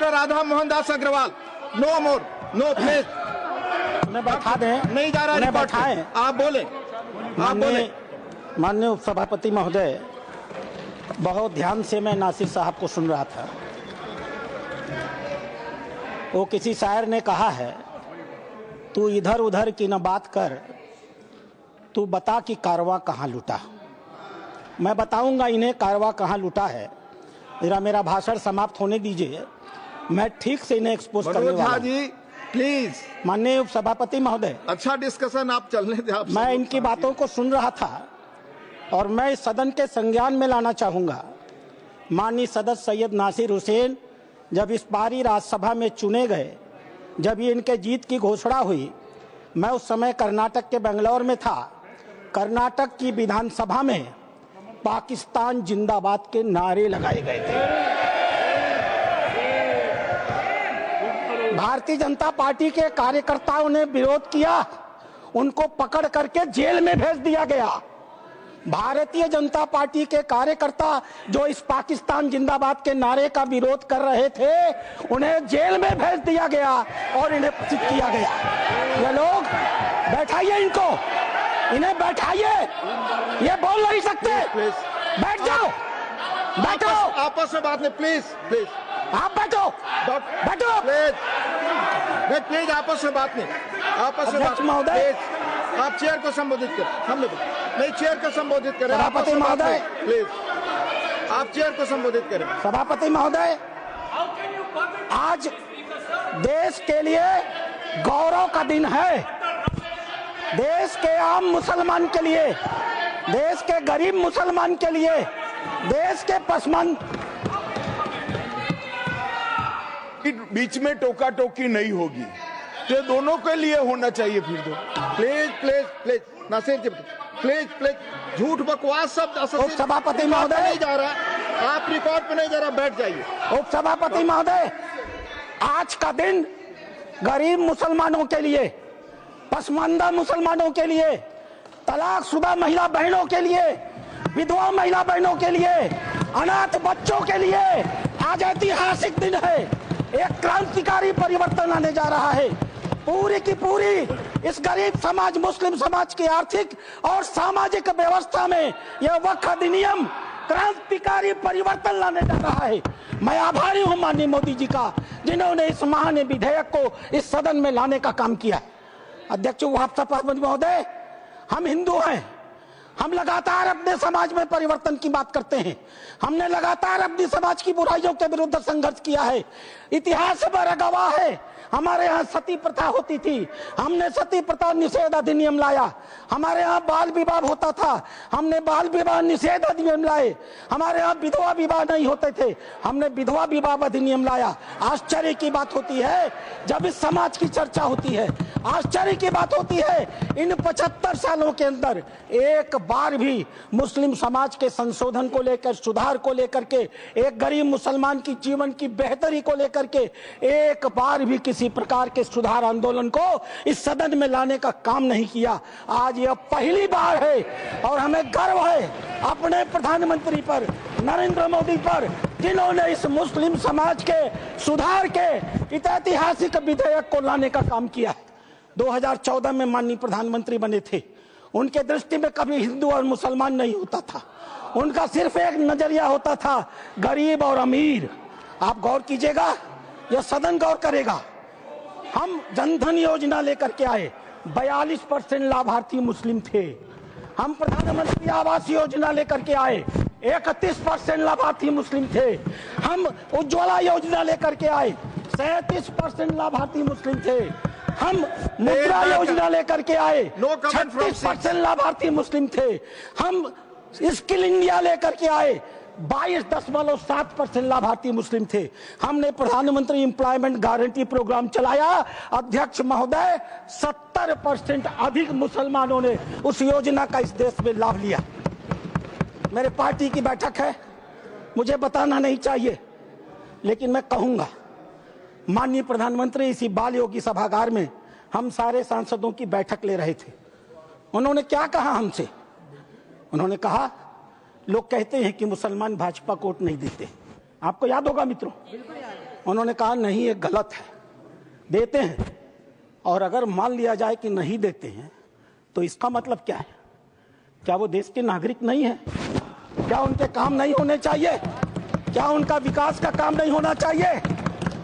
Mister Radha Mohan Das Agarwal, no more, no please. उन्हें बैठा दें, नहीं जा रहा, उन्हें रिकॉर्ड पे। बैठाएं। आप बोले, आप बोले। माननीय उपसभापति महोदय, बहुत ध्यान से मैं नासिर साहब को सुन रहा था। वो किसी शायर ने कहा है, तू इधर उधर की न बात कर, तू बता कि कारवां कहाँ लुटा। मैं बताऊंगा इन्हें कारवां कहाँ लुटा है। मेरा भाषण समाप्त होने दीजिए, मैं ठीक से इन्हें एक्सपोज करने वाला हूं। जी प्लीज। माननीय उपसभापति महोदय, अच्छा डिस्कशन आप चलने दें। आप मैं इनकी बातों को सुन रहा था और मैं इस सदन के संज्ञान में लाना चाहूंगा। माननीय सदस्य सैयद नासिर हुसैन जब इस बारी राज्यसभा में चुने गए, जब ये इनके जीत की घोषणा हुई, मैं उस समय कर्नाटक के बेंगलोर में था। कर्नाटक की विधानसभा में पाकिस्तान जिंदाबाद के नारे लगाए गए थे। भारतीय जनता पार्टी के कार्यकर्ताओं ने विरोध किया, उनको पकड़ करके जेल में भेज दिया गया। भारतीय जनता पार्टी के कार्यकर्ता जो इस पाकिस्तान जिंदाबाद के नारे का विरोध कर रहे थे, उन्हें जेल में भेज दिया गया और इन्हें पचित किया गया। ये लोग, बैठाइए इनको, इन्हें बैठाइए, ये बोल नहीं सकते। बैठ जाओ, बैठो। आपस में बात नहीं, प्लीज प्लीज। आप बैठो, बैठो प्लीज, प्लीज आपस में बात नहीं, आपस में बात महोदय। आप चेयर को संबोधित करें, हम लोग नहीं, चेयर को संबोधित करें। सभापति महोदय, प्लीज आप चेयर को संबोधित करें। सभापति महोदय, आज देश के लिए गौरव का दिन है। देश के आम मुसलमान के लिए, देश के गरीब मुसलमान के लिए, देश के पसमंद बीच में टोका टोकी नहीं होगी, तो दोनों के लिए होना चाहिए। फिर तो please please please Nasir ji, please please. झूठ बकवास सब उपसभापति महोदय नहीं जा रहा, आप रिकॉर्ड पे नहीं जा रहा, बैठ जाइए। उपसभापति महोदय, आज का दिन गरीब मुसलमानों के लिए, पसमानदा मुसलमानों के लिए, तलाकशुदा महिला बहनों के लिए, विधवा महिला बहनों के लिए, अनाथ बच्चों के लिए आज ऐतिहासिक दिन है। एक क्रांतिकारी परिवर्तन आने जा रहा है। पूरी की पूरी इस गरीब समाज, मुस्लिम समाज की आर्थिक और सामाजिक व्यवस्था में यह वक्फ अधिनियम क्रांतिकारी परिवर्तन लाने जा रहा है। मैं आभारी हूं माननीय मोदी जी का, जिन्होंने इस महान विधेयक को इस सदन में लाने का काम किया। अध्यक्ष उपसभापति महोदय, हम हिंदू हैं, हम लगातार अपने समाज में परिवर्तन की बात करते हैं। हमने लगातार अपनी समाज की बुराइयों के विरुद्ध संघर्ष किया है। इतिहास पर गवाह है, हमारे यहाँ सती प्रथा होती थी, हमने सती प्रथा निषेध अधिनियम लाया। हमारे यहाँ बाल विवाह होता था, हमने बाल विवाह निषेध अधिनियम लाए। हमारे यहाँ विधवा विवाह नहीं होते थे, हमने विधवा विवाह अधिनियम लाया। आश्चर्य की बात होती है जब इस समाज की चर्चा होती है, आश्चर्य की बात होती है इन 75 सालों के अंदर एक बार भी मुस्लिम समाज के संशोधन को लेकर, सुधार को लेकर के, एक गरीब मुसलमान की जीवन की बेहतरी को लेकर के एक बार भी किसी प्रकार के सुधार आंदोलन को इस सदन में लाने का काम नहीं किया। आज यह पहली बार है और हमें गर्व है अपने प्रधानमंत्री पर, नरेंद्र मोदी पर, जिन्होंने इस मुस्लिम समाज के सुधार के ऐतिहासिक विधेयक को लाने का काम किया है। 2014 में माननीय प्रधानमंत्री बने थे, उनके दृष्टि में कभी हिंदू और मुसलमान नहीं होता था, उनका सिर्फ एक नजरिया होता था, गरीब और अमीर। आप गौर कीजिएगा, यह सदन गौर करेगा। हम जनधन योजना लेकर के आए, 42% लाभार्थी मुस्लिम थे। हम प्रधानमंत्री आवास योजना लेकर के आए, 31% लाभार्थी मुस्लिम थे। हम उज्ज्वला योजना लेकर के आए, 37% लाभार्थी मुस्लिम थे। हम मुद्रा योजना लेकर के आए, 36% लाभार्थी मुस्लिम थे। हम स्किल इंडिया लेकर के आए, 22.7% लाभार्थी मुस्लिम थे। हमने प्रधानमंत्री एम्प्लॉयमेंट गारंटी प्रोग्राम चलाया, अध्यक्ष महोदय 70% अधिक मुसलमानों ने उस योजना का इस देश में लाभ लिया। मेरे पार्टी की बैठक है, मुझे बताना नहीं चाहिए, लेकिन मैं कहूंगा, माननीय प्रधानमंत्री इसी बाल योगी सभागार में हम सारे सांसदों की बैठक ले रहे थे। उन्होंने क्या कहा हमसे? उन्होंने कहा, लोग कहते हैं कि मुसलमान भाजपा को वोट नहीं देते। आपको याद होगा मित्रों, उन्होंने कहा नहीं ये गलत है, देते हैं। और अगर मान लिया जाए कि नहीं देते हैं तो इसका मतलब क्या है? क्या वो देश के नागरिक नहीं है? क्या उनके काम नहीं होने चाहिए? क्या उनका विकास का काम नहीं होना चाहिए?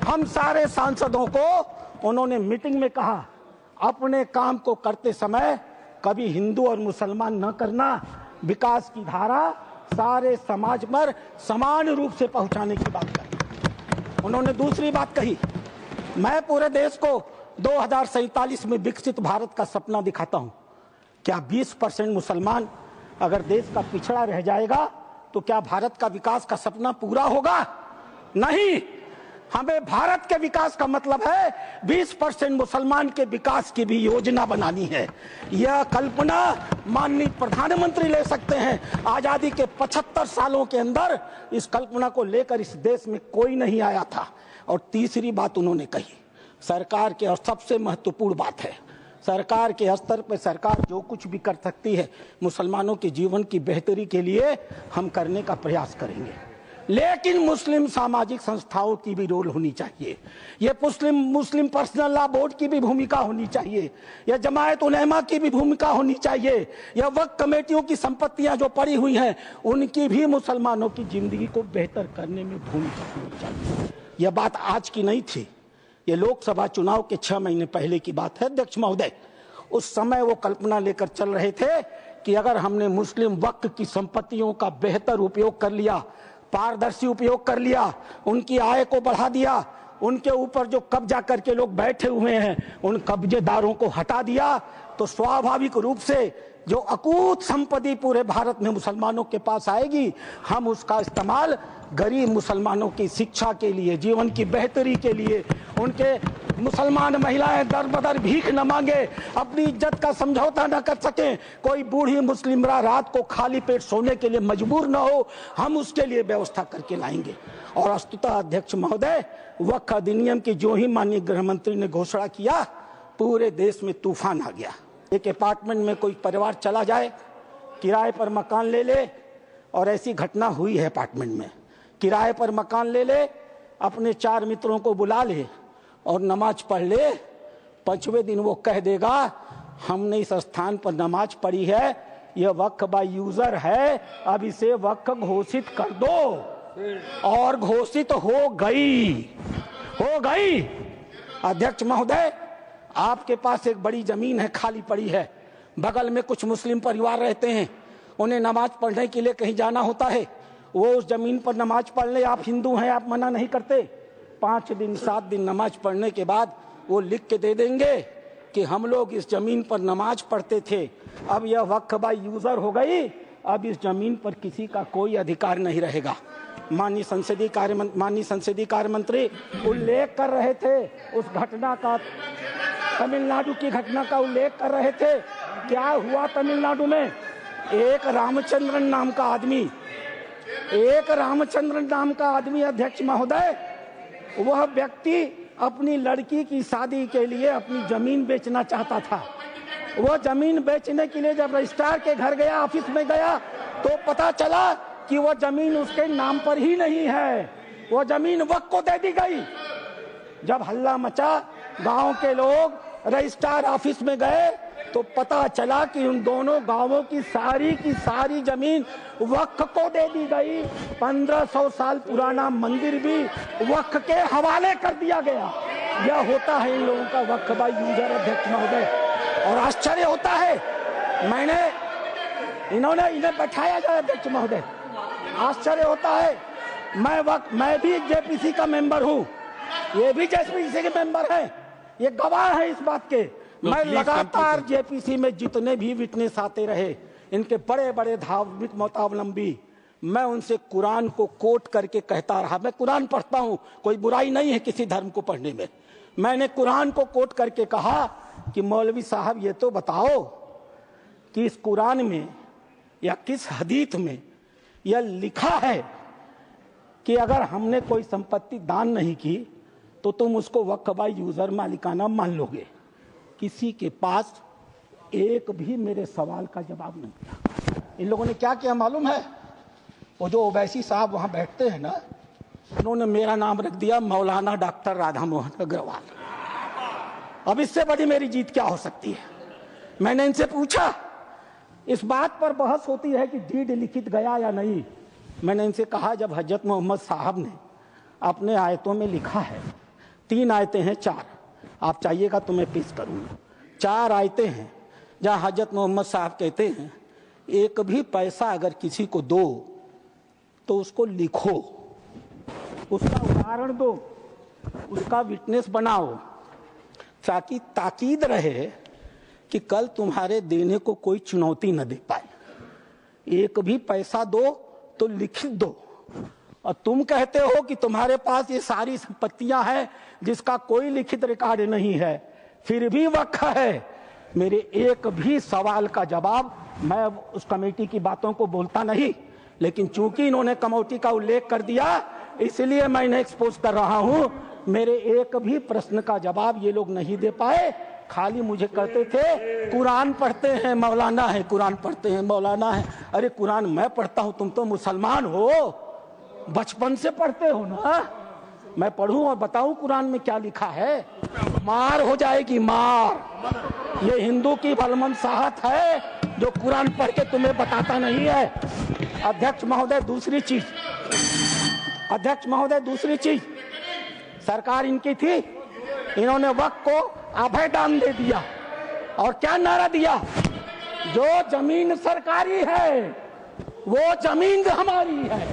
हम सारे सांसदों को उन्होंने मीटिंग में कहा, अपने काम को करते समय कभी हिंदू और मुसलमान न करना, विकास की धारा सारे समाज पर समान रूप से पहुंचाने की बात कही। उन्होंने दूसरी बात कही, मैं पूरे देश को 2047 में विकसित भारत का सपना दिखाता हूं। क्या 20% मुसलमान अगर देश का पिछड़ा रह जाएगा तो क्या भारत का विकास का सपना पूरा होगा? नहीं। हमें भारत के विकास का मतलब है 20% मुसलमान के विकास की भी योजना बनानी है। यह कल्पना माननीय प्रधानमंत्री ले सकते हैं। आजादी के 75 सालों के अंदर इस कल्पना को लेकर इस देश में कोई नहीं आया था। और तीसरी बात उन्होंने कही, सरकार के, और सबसे महत्वपूर्ण बात है, सरकार के स्तर पर सरकार जो कुछ भी कर सकती है मुसलमानों के जीवन की बेहतरी के लिए हम करने का प्रयास करेंगे। लेकिन मुस्लिम सामाजिक संस्थाओं की भी रोल होनी चाहिए। ये मुस्लिम पर्सनल लॉ बोर्ड की भी भूमिका होनी चाहिए। यह जमायत उलेमा की भी भूमिका होनी चाहिए। यह वक्फ कमेटियों की संपत्तियां जो पड़ी हुई हैं उनकी भी मुसलमानों की जिंदगी को बेहतर करने में भूमिका होनी चाहिए। यह बात आज की नहीं थी, ये लोकसभा चुनाव के 6 महीने पहले की बात है अध्यक्ष महोदय। उस समय वो कल्पना लेकर चल रहे थे कि अगर हमने मुस्लिम वक्फ की संपत्तियों का बेहतर उपयोग कर लिया, पारदर्शी उपयोग कर लिया, उनकी आय को बढ़ा दिया, उनके ऊपर जो कब्जा करके लोग बैठे हुए हैं उन कब्जेदारों को हटा दिया, तो स्वाभाविक रूप से जो अकूत संपत्ति पूरे भारत में मुसलमानों के पास आएगी, हम उसका इस्तेमाल गरीब मुसलमानों की शिक्षा के लिए, जीवन की बेहतरी के लिए, उनके मुसलमान महिलाएं दर बदर भीख न मांगे, अपनी इज्जत का समझौता न कर सकें, कोई बूढ़ी मुस्लिमरा रात को खाली पेट सोने के लिए मजबूर न हो, हम उसके लिए व्यवस्था करके लाएंगे। और वस्तुतः अध्यक्ष महोदय, वक्फ अधिनियम की जो ही माननीय गृह मंत्री ने घोषणा किया, पूरे देश में तूफान आ गया। एक अपार्टमेंट में कोई परिवार चला जाए, किराए पर मकान ले ले, और ऐसी घटना हुई है अपार्टमेंट में, किराए पर मकान ले ले, अपने 4 मित्रों को बुला ले और नमाज पढ़ ले। 5वें दिन वो कह देगा हमने इस स्थान पर नमाज पढ़ी है, यह वक्फ बाय यूजर है, अब इसे वक्फ घोषित कर दो। और घोषित हो गई। अध्यक्ष महोदय, आपके पास एक बड़ी जमीन है, खाली पड़ी है, बगल में कुछ मुस्लिम परिवार रहते हैं, उन्हें नमाज पढ़ने के लिए कहीं जाना होता है, वो उस जमीन पर नमाज पढ़ ले, आप हिंदू हैं, आप मना नहीं करते। 5 दिन 7 दिन नमाज पढ़ने के बाद वो लिख के दे देंगे कि हम लोग इस जमीन पर नमाज पढ़ते थे, अब यह वक्फ बाय यूजर हो गई, अब इस जमीन पर किसी का कोई अधिकार नहीं रहेगा। माननीय संसदीय कार्य मंत्री उल्लेख कर रहे थे उस घटना का, तमिलनाडु की घटना का उल्लेख कर रहे थे। क्या हुआ तमिलनाडु में? एक रामचंद्रन नाम का आदमी अध्यक्ष महोदय, वह व्यक्ति अपनी लड़की की शादी के लिए अपनी जमीन बेचना चाहता था। वो जमीन बेचने के लिए जब रजिस्ट्रार के घर गया, ऑफिस में गया, तो पता चला कि वो जमीन उसके नाम पर ही नहीं है, वो जमीन वक्फ को दे दी गई। जब हल्ला मचा, गांव के लोग रजिस्ट्रार ऑफिस में गए, तो पता चला कि उन दोनों गांवों की सारी जमीन वक्फ को दे दी गई। 1500 साल पुराना मंदिर भी वक्फ के हवाले कर दिया गया। यह होता है इन लोगों का वक्फ बाय यूजर अध्यक्ष महोदय। और आश्चर्य होता है, इन्हें बैठाया जाए अध्यक्ष महोदय, आश्चर्य होता है। मैं भी जेपीसी का मेंबर हूँ, ये भी जेपीसी के मेंबर हैं, ये गवाह है इस बात के। मैं लगातार जेपीसी में जितने भी विटनेस आते रहे, इनके बड़े बड़े धार्मिक मतावलंबी, मैं उनसे कुरान को कोट करके कहता रहा। मैं कुरान पढ़ता हूँ, कोई बुराई नहीं है किसी धर्म को पढ़ने में। मैंने कुरान को कोट करके कहा कि मौलवी साहब ये तो बताओ कि इस कुरान में या किस हदीस में यह लिखा है कि अगर हमने कोई संपत्ति दान नहीं की तो तुम उसको वक्फ बाय यूजर मालिकाना मान लोगे। किसी के पास एक भी मेरे सवाल का जवाब नहीं था। इन लोगों ने क्या किया मालूम है? वो जो ओवैसी साहब वहां बैठते हैं ना, उन्होंने मेरा नाम रख दिया मौलाना डॉक्टर राधा मोहन अग्रवाल। अब इससे बड़ी मेरी जीत क्या हो सकती है? मैंने इनसे पूछा, इस बात पर बहस होती है कि डीड लिखित गया या नहीं। मैंने इनसे कहा, जब हजरत मोहम्मद साहब ने अपने आयतों में लिखा है, 3 आयतें हैं, 4, आप चाहिएगा तो मैं पेश करूंगा। 4 आयतें हैं जहां हजरत मोहम्मद साहब कहते हैं, एक भी पैसा अगर किसी को दो तो उसको लिखो, उसका उदाहरण दो, उसका विटनेस बनाओ, ताकि ताकीद रहे कि कल तुम्हारे देने को कोई चुनौती न दे पाए। एक भी पैसा दो तो लिखित दो। और तुम कहते हो कि तुम्हारे पास ये सारी संपत्तियां हैं जिसका कोई लिखित रिकॉर्ड नहीं है, फिर भी वक्फ है। मेरे एक भी सवाल का जवाब, मैं उस कमेटी की बातों को बोलता नहीं, लेकिन चूंकि इन्होंने कमेटी का उल्लेख कर दिया इसलिए मैं इन्हें एक्सपोज कर रहा हूं। मेरे एक भी प्रश्न का जवाब ये लोग नहीं दे पाए। खाली मुझे कहते थे कुरान पढ़ते हैं मौलाना है, कुरान पढ़ते हैं मौलाना है। अरे कुरान मैं पढ़ता हूं, तुम तो मुसलमान हो, बचपन से पढ़ते हो ना। मैं पढ़ूं और बताऊं कुरान में क्या लिखा है? मार हो जाएगी, मार। ये हिंदू की भलमनसाहत है जो कुरान पढ़ के तुम्हें बताता नहीं है। अध्यक्ष महोदय, दूसरी चीज, अध्यक्ष महोदय, दूसरी चीज, सरकार इनकी थी, इन्होंने वक्फ को अभय दान दे दिया। और क्या नारा दिया? जो जमीन सरकारी है वो जमीन हमारी है।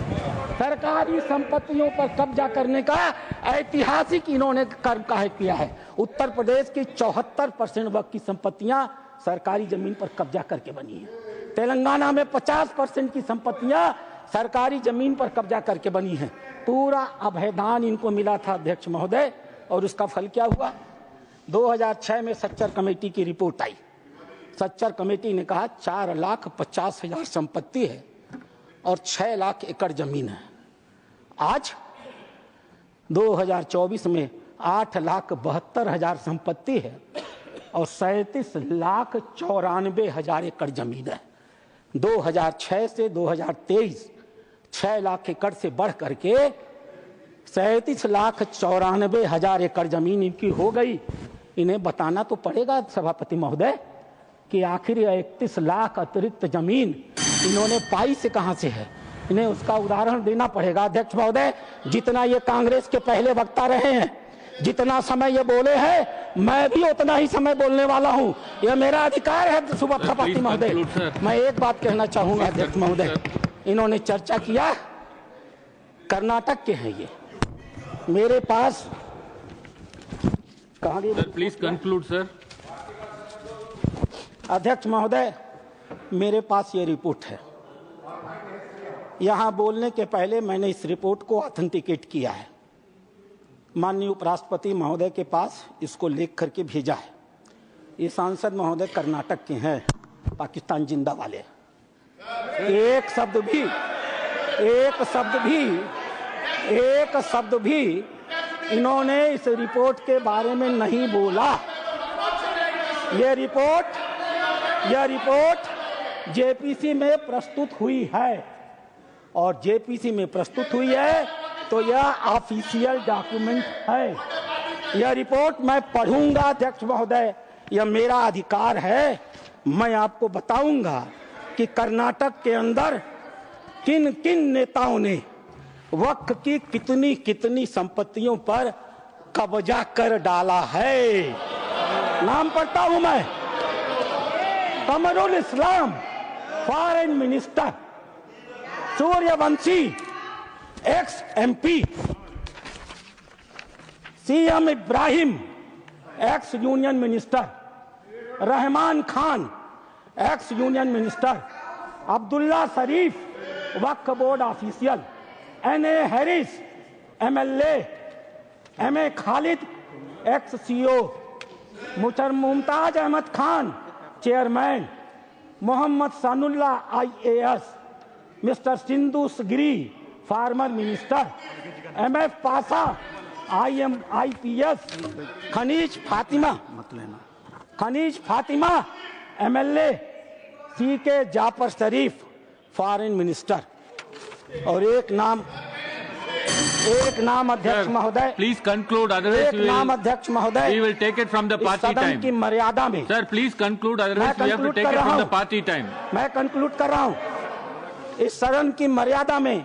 सरकारी संपत्तियों पर कब्जा करने का ऐतिहासिक इन्होंने कर्म काहे किया है। उत्तर प्रदेश की 74% वक्फ की संपत्तियां सरकारी जमीन पर कब्जा करके बनी है। तेलंगाना में 50% की संपत्तियां सरकारी जमीन पर कब्जा करके बनी है। पूरा अभयदान इनको मिला था अध्यक्ष महोदय, और उसका फल क्या हुआ? 2006 में सच्चर कमेटी की रिपोर्ट आई। सच्चर कमेटी ने कहा 4,50,000 संपत्ति है और 6 लाख एकड़ जमीन है। आज 2024 में 8,72,000 संपत्ति है और 37,94,000 एकड़ जमीन है। 2006 से 2023 6 लाख एकड़ से बढ़ करके 37,94,000 एकड़ जमीन इनकी हो गई। इन्हें बताना तो पड़ेगा सभापति महोदय कि आखिर 31 लाख अतिरिक्त जमीन इन्होंने पाई से कहां से है। इन्हें उसका उदाहरण देना पड़ेगा। अध्यक्ष महोदय, जितना ये कांग्रेस के पहले वक्ता रहे हैं, जितना समय ये बोले हैं, मैं भी उतना ही समय बोलने वाला हूं। यह मेरा अधिकार है सभापति महोदय। मैं एक बात कहना चाहूंगा अध्यक्ष महोदय, इन्होंने चर्चा किया कर्नाटक के हैं, ये मेरे पास कहां गए? Please conclude sir. अध्यक्ष महोदय, मेरे पास ये रिपोर्ट है। यहां बोलने के पहले मैंने इस रिपोर्ट को ऑथेंटिकेट किया है। माननीय उपराष्ट्रपति महोदय के पास इसको लिख करके भेजा है। ये सांसद महोदय कर्नाटक के हैं, पाकिस्तान जिंदा वाले। एक शब्द भी इन्होंने इस रिपोर्ट के बारे में नहीं बोला। यह रिपोर्ट जेपीसी में प्रस्तुत हुई है, और जेपीसी में प्रस्तुत हुई है तो यह ऑफिशियल डॉक्यूमेंट है। यह रिपोर्ट मैं पढ़ूंगा अध्यक्ष महोदय, यह मेरा अधिकार है। मैं आपको बताऊंगा कि कर्नाटक के अंदर किन किन नेताओं ने वक्फ की कितनी कितनी संपत्तियों पर कब्जा कर डाला है। नाम पढ़ता हूं मैं। Kamrul Islam foreign minister, Suryavanshi ex MP, CM Ibrahim ex union minister, Rahman Khan ex union minister, Abdullah Sharif Waqf board official, N A Haris MLA, M A Khalid ex CO, Mumtaz Ahmad Khan chairman, Mohammed Sanaullah IAS, mister Sindhu Giri former minister, M F Pasha IPS, Kaneez Fatima MLA, C K Jaffer Sharief foreign minister. और एक नाम एक नाम अध्यक्ष महोदय, प्लीज कंक्लूड, एक नाम अध्यक्ष महोदय, we will take it from the party सदन time. की मर्यादा में Sir, please conclude, otherwise we have to take it from the party time. मैं कंक्लूड कर रहा हूं। इस सदन की मर्यादा में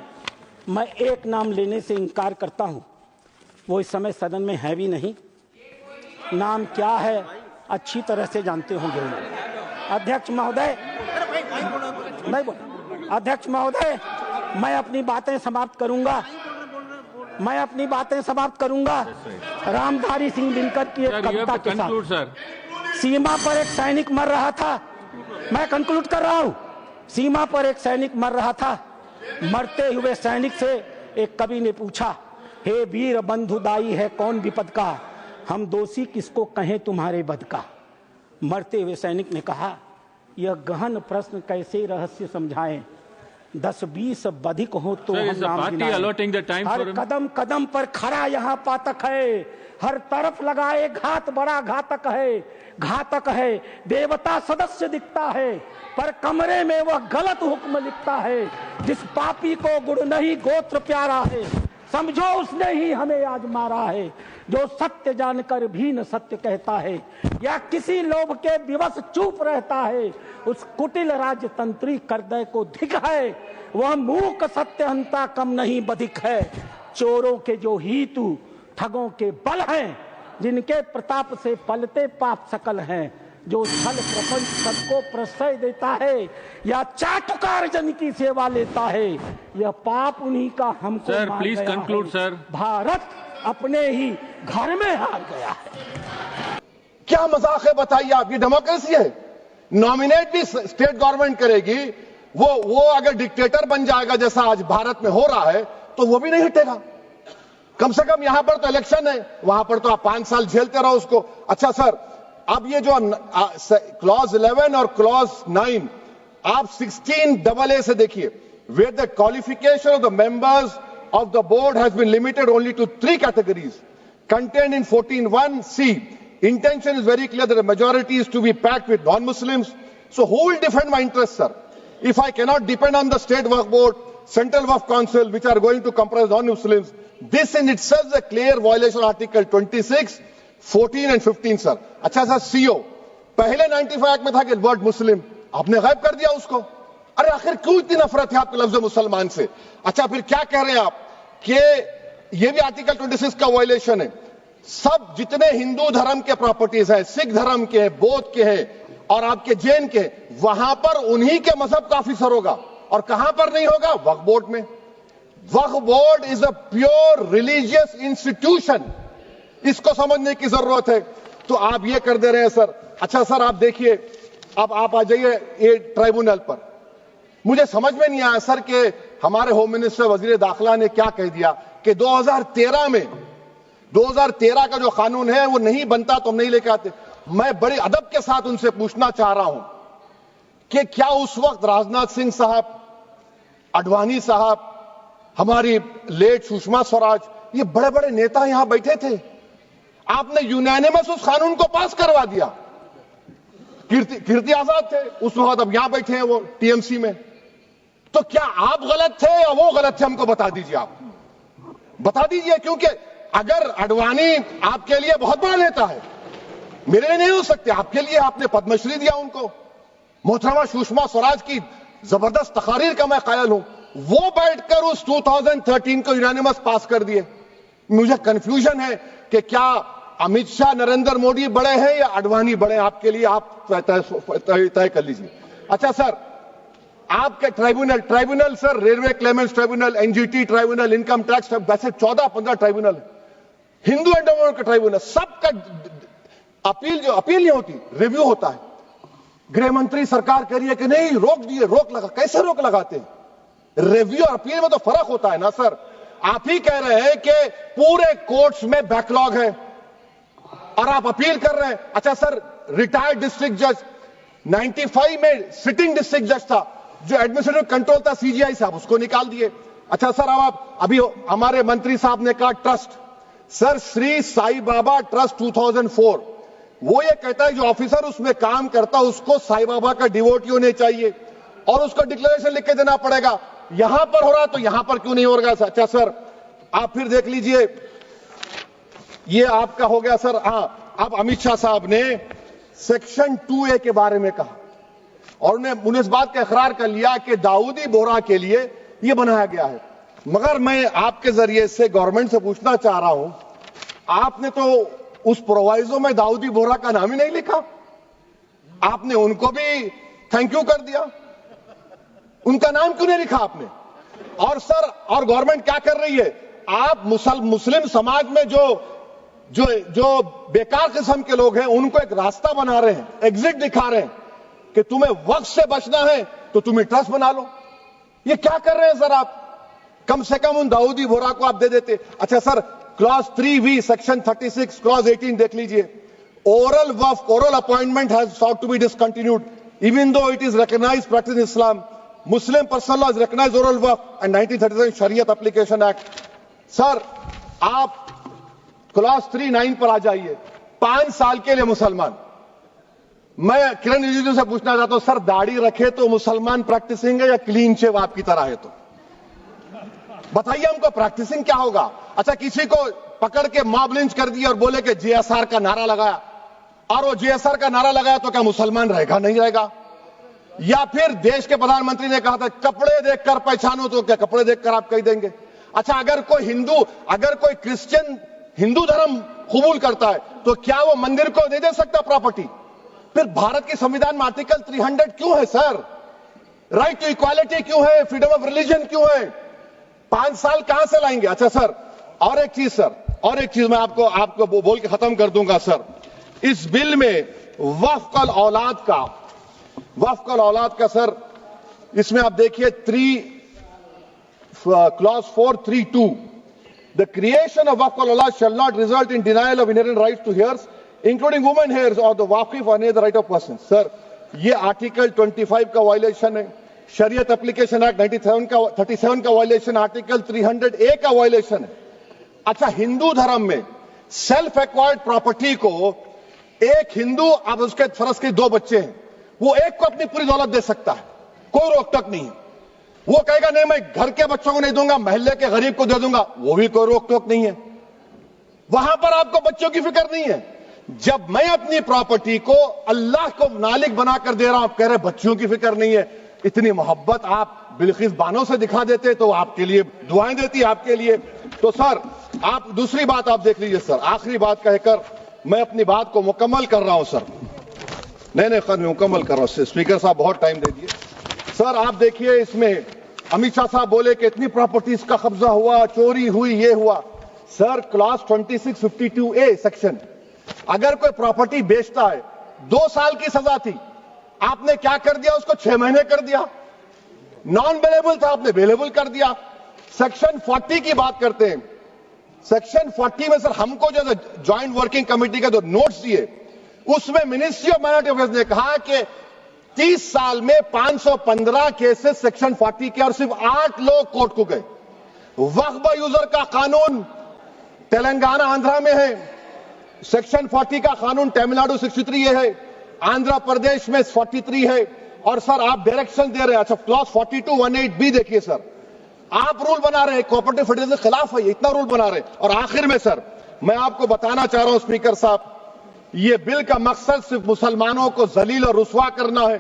मैं एक नाम लेने से इनकार करता हूं। वो इस समय सदन में है भी नहीं। नाम क्या है अच्छी तरह से जानते होंगे। अध्यक्ष महोदय, नहीं बोल, अध्यक्ष महोदय, मैं अपनी बातें समाप्त करूंगा। रामधारी सिंह दिनकर की एक कविता के साथ। सीमा पर एक सैनिक मर रहा था, मैं कंक्लूड कर रहा हूं। सीमा पर एक सैनिक मर रहा था, मरते हुए सैनिक से एक कवि ने पूछा, हे वीर बंधुदाई है कौन विपद का, हम दोषी किसको कहें तुम्हारे बद का। मरते हुए सैनिक ने कहा, यह गहन प्रश्न कैसे रहस्य समझाएं, 10-20 बधिक हो तो हम नाम गिनाएं। हर कदम कदम पर खड़ा यहाँ पातक है, हर तरफ लगाए घात बड़ा घातक है। देवता सदस्य दिखता है, पर कमरे में वह गलत हुक्म लिखता है। जिस पापी को गुण नहीं गोत्र प्यारा है, समझो उसने ही हमें आज मारा है। जो सत्य जानकर भी न सत्य कहता है, या किसी लोभ के विवश चुप रहता है, उस कुटिल राजतंत्री करदय को धिक है। वह मूक सत्यहंता कम नहीं बधिक है। चोरों के जो हितु ठगों के बल हैं, जिनके प्रताप से पलते पाप सकल हैं। जो छल प्रपंच सबको प्रश्रय देता है, या चाटुकार जन की सेवा लेता है, यह पाप उन्हीं का हमको सर मार प्लीज गया कंक्लूड है। सर। भारत अपने ही घर में हार गया है। क्या मजाक है बताइए आप, ये डेमोक्रेसी है? नॉमिनेट भी स्टेट गवर्नमेंट करेगी, वो अगर डिक्टेटर बन जाएगा जैसा आज भारत में हो रहा है, तो वो भी नहीं हटेगा। कम से कम यहां पर तो इलेक्शन है, वहां पर तो आप 5 साल झेलते रहो उसको। अच्छा सर, अब ये जो क्लॉज 11 और क्लॉज 9 आप 16AA से देखिए, where the qualification of the members of the board has been limited only to 3 categories contained in 14(1)(c). Intention is very clear that the majority is to be packed with non-Muslims. So who will defend my interests, sir? If I cannot depend on the state work board, central work council, which are going to comprise non-Muslims, this in itself is a clear violation of Article 26, 14 and 15, sir. अच्छा sir, CO पहले 95 act में था कि word मुस्लिम, आपने गायब कर दिया उसको। अरे आखिर क्यों इतनी नफरत है आपके लफ्ज मुसलमान से? अच्छा फिर क्या कह रहे हैं आप कि ये भी आर्टिकल 26 का वायलेशन है। सब जितने हिंदू धर्म के प्रॉपर्टीज हैं, सिख धर्म के हैं, बौद्ध के हैं और आपके जैन के, वहां पर उन्हीं के मजहब का ऑफिसर होगा। और कहां पर नहीं होगा? वक्फ बोर्ड में। Waqf board is a pure religious institution, इसको समझने की जरूरत है। तो आप ये कर दे रहे हैं सर। अच्छा सर, आप देखिए, अब आप आ जाइए ये ट्राइब्यूनल पर। मुझे समझ में नहीं आया सर कि हमारे होम मिनिस्टर वजीर दाखिला ने क्या कह दिया कि 2013 का जो कानून है वो नहीं बनता तो हम नहीं लेके आते। मैं बड़े अदब के साथ उनसे पूछना चाह रहा हूं कि क्या उस वक्त राजनाथ सिंह साहब, अडवाणी साहब, हमारी लेट सुषमा स्वराज, ये बड़े बड़े नेता यहां बैठे थे? आपने यूनानिमस उस कानून को पास करवा दिया। कीर्ति आजाद थे उस वक्त, अब यहां बैठे हैं वो टीएमसी में। तो क्या आप गलत थे या वो गलत थे? हमको बता दीजिए, आप बता दीजिए। क्योंकि अगर अडवाणी आपके लिए बहुत बड़ा नेता है, मेरे लिए नहीं हो सकते, आपके लिए आपने पद्मश्री दिया उनको। मोहतरमा सुषमा स्वराज की जबरदस्त तकारीर का मैं कायल हूं, वो बैठकर उस 2013 को यूनानिमस पास कर दिए। मुझे कंफ्यूजन है कि क्या अमित शाह, नरेंद्र मोदी बड़े हैं या अडवाणी बड़े हैं? आपके लिए आप तय कर लीजिए। अच्छा सर, आपके tribunal sir, railway Clements tribunal, NGT tribunal, income tax, वैसे 14-15 ट्राइब्यूनल, हिंदू एंडोवर का ट्राइब्यूनल, सबका अपील नहीं होती, रिव्यू होता है। गृह मंत्री सरकार कह रही है कि नहीं, रोक दिए, रोक लगा। कैसे रोक लगाते हैं? रिव्यू और अपील में तो फर्क होता है ना सर। आप ही कह रहे हैं कि पूरे कोर्ट्स में बैकलॉग है और आप अपील कर रहे हैं। अच्छा सर, रिटायर्ड डिस्ट्रिक्ट जज 95 में सिटिंग डिस्ट्रिक्ट जज था, जो एडमिनिस्ट्रेटिव कंट्रोल था सीजीआई साहब, उसको निकाल दिए। अच्छा सर, अब आप अभी हमारे मंत्री साहब ने कहा trust, sir Shri Sai Baba trust 2004, वो ये कहता है जो ऑफिसर उसमें काम करता है उसको साई बाबा का डिवोटी होने चाहिए और उसको डिक्लेरेशन लिख के देना पड़ेगा। यहां पर हो रहा तो यहां पर क्यों नहीं हो रहा? अच्छा सर, आप फिर देख लीजिए, ये आपका हो गया सर। हाँ, अब अमित शाह साहब ने सेक्शन 2A के बारे में कहा और उन्हें इस बात का इकरार कर लिया कि दाऊदी बोहरा के लिए यह बनाया गया है। मगर मैं आपके जरिए से गवर्नमेंट से पूछना चाह रहा हूं, आपने तो उस प्रोवाइजो में दाऊदी बोहरा का नाम ही नहीं लिखा, आपने उनको भी थैंक यू कर दिया, उनका नाम क्यों नहीं लिखा आपने? और सर, और गवर्नमेंट क्या कर रही है? आप मुस्लिम समाज में जो बेकार किस्म के लोग हैं उनको एक रास्ता बना रहे हैं, एग्जिट दिखा रहे हैं कि तुम्हें वक्त से बचना है तो तुम्हें ट्रस्ट बना लो। ये क्या कर रहे हैं सर आप? कम से कम उन दाऊदी बोहरा को आप दे देते। अच्छा sir, clause 3V section 36 clause 18 देख लीजिए। Oral waqf, oral appointment has sought to be discontinued even though it is recognized practice in Islam. Muslim personal law has recognized oral waqf and 1937 Shariat Application Act. Sir, आप clause 39 पर आ जाइए। 5 साल के लिए मुसलमान। मैं किरण रिजिजू से पूछना चाहता हूं, सर दाढ़ी रखे तो मुसलमान प्रैक्टिसिंग है या क्लीन शेव आपकी तरह है? तो बताइए हमको, प्रैक्टिसिंग क्या होगा? अच्छा, किसी को पकड़ के मॉब लिंच कर दिया और बोले कि JSR का नारा लगाया, और वो JSR का नारा लगाया तो क्या मुसलमान रहेगा? नहीं रहेगा। या फिर देश के प्रधानमंत्री ने कहा था कपड़े देखकर पहचानो, तो क्या कपड़े देखकर आप कह देंगे? अच्छा, अगर कोई क्रिश्चियन हिंदू धर्म कबूल करता है तो क्या वो मंदिर को नहीं दे सकता प्रॉपर्टी? फिर भारत के संविधान में आर्टिकल 300 क्यों है सर? राइट टू इक्वालिटी क्यों है? फ्रीडम ऑफ रिलीजन क्यों है? 5 साल कहां से लाएंगे? अच्छा सर, और एक चीज सर, और एक चीज मैं आपको बोल के खत्म कर दूंगा सर। इस बिल में वक्फ औलाद का सर, इसमें आप देखिए clause 432, the creation of waqf al-awlad shall not result in denial of inherent rights to heirs, including women heirs or the waqif or any other right of person. Sir, ये article 25 का violation है, शरीयत application act 37 का violation, article 300A का violation है। अच्छा, हिंदू धर्म में सेल्फ एक्वायर्ड प्रॉपर्टी को एक हिंदू, अब उसके फर्ज के 2 बच्चे हैं, वो एक को अपनी पूरी दौलत दे सकता है, कोई रोक टोक नहीं है। वो कहेगा नहीं मैं घर के बच्चों को नहीं दूंगा, मोहल्ले के गरीब को दे दूंगा, वो भी कोई रोक टोक नहीं है। वहां पर आपको बच्चों की फिक्र नहीं है। जब मैं अपनी प्रॉपर्टी को अल्लाह को मालिक बनाकर दे रहा हूं, आप कह रहे बच्चों की फिक्र नहीं है। इतनी मोहब्बत आप बिल्किस बानो से दिखा देते तो आपके लिए दुआएं देती आपके लिए। तो सर, आप दूसरी बात आप देख लीजिए सर, आखिरी बात कहकर मैं अपनी बात को मुकम्मल कर रहा हूं सर। नहीं मुकम्मल कर रहा हूं, स्पीकर साहब बहुत टाइम दे दिए। सर आप देखिए, इसमें अमित शाह साहब बोले कि इतनी प्रॉपर्टीज का कब्जा हुआ, चोरी हुई, ये हुआ। सर, क्लॉज 2652A सेक्शन, अगर कोई प्रॉपर्टी बेचता है, 2 साल की सजा थी, आपने क्या कर दिया? उसको 6 महीने कर दिया। नॉन बेलेबल था, आपने बेलेबल कर दिया। सेक्शन 40 की बात करते हैं। सेक्शन 40 में सर हमको जो ज्वाइंट वर्किंग कमेटी का जो नोट्स दिए, उसमें मिनिस्ट्री ऑफ माइनॉरिटी अफेयर्स ने कहा कि 30 साल में 515 केसेस सेक्शन 40 के, और सिर्फ 8 लोग कोर्ट को गए। वक्फ यूजर का कानून तेलंगाना आंध्रा में है, सेक्शन 40 का कानून तमिलनाडु 63 है, आंध्र प्रदेश में 43 है। और सर आप डायरेक्शन दे रहे हैं। अच्छा, क्लॉज 4218B देखिए सर, आप रूल बना रहे हैं, कोऑपरेटिव फेडरलिज्म के खिलाफ है, इतना रूल बना रहे हैं। और आखिर में सर मैं आपको बताना चाह रहा हूं स्पीकर साहब, ये बिल का मकसद सिर्फ मुसलमानों को जलील और रुस्वा करना है,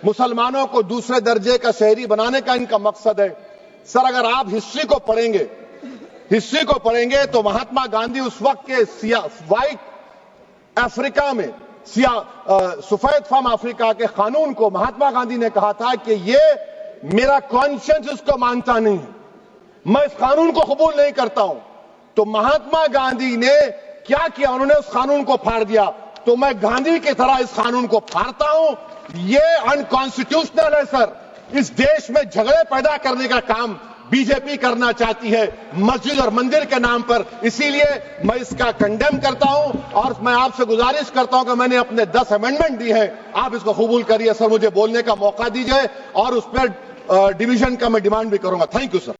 मुसलमानों को दूसरे दर्जे का शहरी बनाने का इनका मकसद है। सर अगर आप हिस्ट्री को पढ़ेंगे तो महात्मा गांधी उस वक्त के व्हाइट अफ्रीका में सफेद फार्म अफ्रीका के कानून को महात्मा गांधी ने कहा था कि ये मेरा कॉन्शियंस इसको मानता नहीं है, मैं इस कानून को कबूल नहीं करता हूं। तो महात्मा गांधी ने क्या किया? उन्होंने उस कानून को फाड़ दिया। तो मैं गांधी की तरह इस कानून को फाड़ता हूं। ये अनकॉन्स्टिट्यूशनल है सर। इस देश में झगड़े पैदा करने का काम बीजेपी करना चाहती है मस्जिद और मंदिर के नाम पर, इसीलिए मैं इसका कंडेम करता हूं। और मैं आपसे गुजारिश करता हूं कि मैंने अपने 10 अमेंडमेंट दी है, आप इसको कबूल करिए सर, मुझे बोलने का मौका दीजिए और उस पर डिवीजन का मैं डिमांड भी करूंगा। Thank you sir.